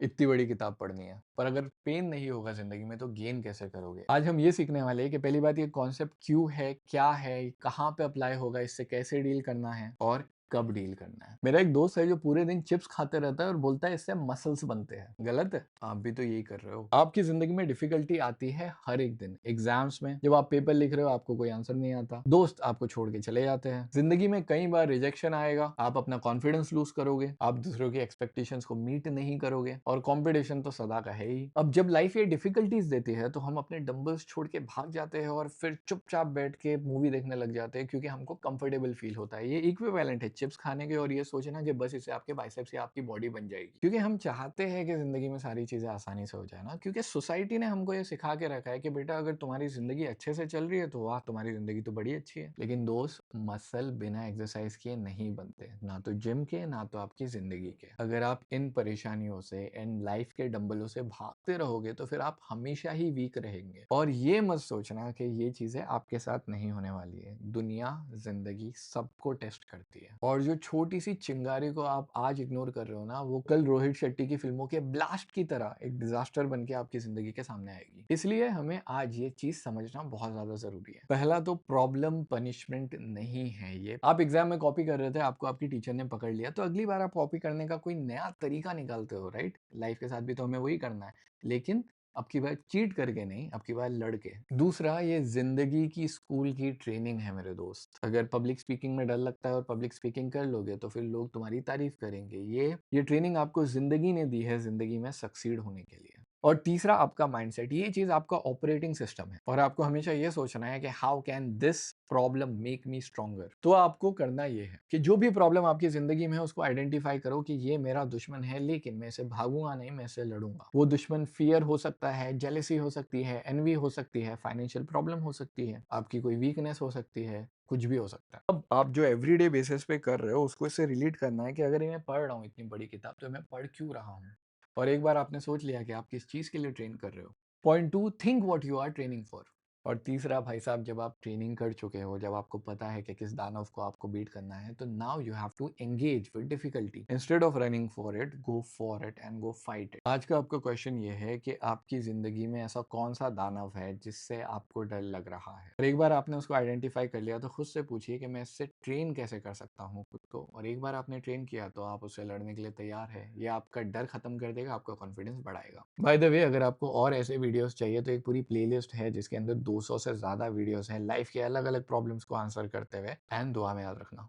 इतनी बड़ी किताब पढ़नी है, पर अगर पेन नहीं होगा ज़िंदगी में तो गेन कैसे करोगे? आज हम ये सीखने वाले हैं कि पहली बात ये कॉन्सेप्ट क्यों है, क्या है, कहाँ पे अप्लाई होगा, इससे कैसे डील करना है और कब डील करना है। मेरा एक दोस्त है जो पूरे दिन चिप्स खाते रहता है और बोलता है इससे मसल्स बनते हैं। गलत है? आप भी तो यही कर रहे हो। आपकी ज़िंदगी में डिफ़िकल्टी आती है हर एक दिन। एग्ज़ाम्स में जब आप पेपर लिख रहे हो आपको कोई आंसर नहीं आता। दोस्त आपको छोड़ के चले जाते हैं। ज़िंदगी में कई बार रिजेक्शन आएगा, आप अपना कॉन्फिडेंस लूज़ करोगे, आप दूसरों की एक्सपेक्टेशंस को मीट नहीं करोगे और कॉम्पिटिशन तो सदा का है ही। अब जब लाइफ ये डिफ़िकल्टीज़ देती है तो हम अपने डंबल्स छोड़ के भाग जाते हैं और फिर चुपचाप बैठ के मूवी देखने लग जाते हैं क्योंकि हमको कंफर्टेबल फ़ील होता है। ये इक्विवेलेंट है चिप्स खाने के और ये सोचना कि बस इससे आपके बाइसेप्स या आपकी बॉडी बन जाएगी। क्योंकि हम चाहते हैं कि ज़िंदगी में सारी चीज़ें आसानी से हो जाए ना, क्योंकि सोसाइटी ने हमको ये सिखा के रखा है कि बेटा अगर तुम्हारी ज़िंदगी अच्छे से चल रही है तो वाह! तुम्हारी ज़िंदगी तो बड़ी अच्छी है। लेकिन दोस्त, मसल बिना एक्सरसाइज़ किए नहीं बनते, ना तो जिम के, ना तो आपकी ज़िंदगी के। अगर आप इन परेशानियों से, इन लाइफ के डंबलों से भागते रहोगे तो फिर आप हमेशा ही वीक रहेंगे। और ये मत सोचना कि ये चीज़ें आपके साथ नहीं होने वाली है। दुनिया, ज़िंदगी सबको टेस्ट करती है और जो छोटी-सी चिंगारी को आप आज इग्नोर कर रहे हो ना, वो कल रोहित शेट्टी की फ़िल्मों के ब्लास्ट की तरह एक डिज़ास्टर बन के आपकी ज़िंदगी के सामने आएगी। इसलिए हमें आज ये चीज़ समझना बहुत ज़्यादा ज़रूरी है। पहला तो प्रॉब्लम पनिशमेंट नहीं है ये। आप एग्ज़ाम में कॉपी कर रहे थे, आपको आपकी टीचर ने पकड़ लिया, तो अगली बार आप कॉपी करने का कोई नया तरीका निकालते हो, राइट? लाइफ़ के साथ भी तो हमें वही करना है। लेकिन अब की बार चीट करके नहीं, अब की बार लड़ के। दूसरा, ये ज़िंदगी की स्कूल की ट्रेनिंग है मेरे दोस्त। अगर पब्लिक स्पीकिंग में डर लगता है और पब्लिक स्पीकिंग कर लोगे तो फिर लोग तुम्हारी तारीफ़ करेंगे। ये ट्रेनिंग आपको ज़िंदगी ने दी है ज़िंदगी में सक्सीड होने के लिए। और तीसरा, आपका माइंडसेट। ये चीज़ आपका ऑपरेटिंग सिस्टम है और आपको हमेशा ये सोचना है कि how can this problem make me stronger. तो आपको करना ये है कि जो भी प्रॉब्लम आपकी ज़िंदगी में है उसको आइडेंटिफ़ाई करो कि ये मेरा दुश्मन है, लेकिन मैं इससे भागूँगा नहीं, मैं इससे लड़ूँगा। वो दुश्मन फ़ियर हो सकता है, जेलसी हो सकती है, एनवी हो सकती है, फाइनेंशियल प्रॉब्लम हो सकती है, आपकी कोई वीकनेस हो सकती है, कुछ भी हो सकता है। अब आप जो एवरीडे बेसिस पे कर रहे हो उसको इससे रिलेट करना है कि अगर ये मैं पढ़ रहा हूँ इतनी बड़ी किताब तो मैं पढ़ क्यों रहा हूँ? और एक बार आपने सोच लिया कि आप किस चीज़ के लिए ट्रेन कर रहे हो। Point 2, think what you are training for. और तीसरा भाई साहब, जब आप ट्रेनिंग कर चुके हो, जब आपको पता है कि किस दानव को आपको बीट करना है, तो now you have to engage with difficulty instead of running for it, go for it and go fight it. आज का आपका क्वेश्चन ये है कि आपकी जिंदगी में ऐसा कौन सा दानव है जिससे आपको डर लग रहा है। और एक बार आपने उसको आइडेंटिफाई कर लिया तो खुद से पूछिए कि मैं इससे ट्रेन कैसे कर सकता हूँ खुद को। और एक बार आपने ट्रेन किया तो आप उससे लड़ने के लिए तैयार है। ये आपका डर खत्म कर देगा, आपका कॉन्फिडेंस बढ़ाएगा। बाय द वे, अगर आपको और ऐसे वीडियोस चाहिए तो एक पूरी प्लेलिस्ट है जिसके अंदर 200 से ज़्यादा वीडियोस हैं लाइफ के अलग-अलग प्रॉब्लम्स को आंसर करते हुए। एंड दुआ में याद रखना।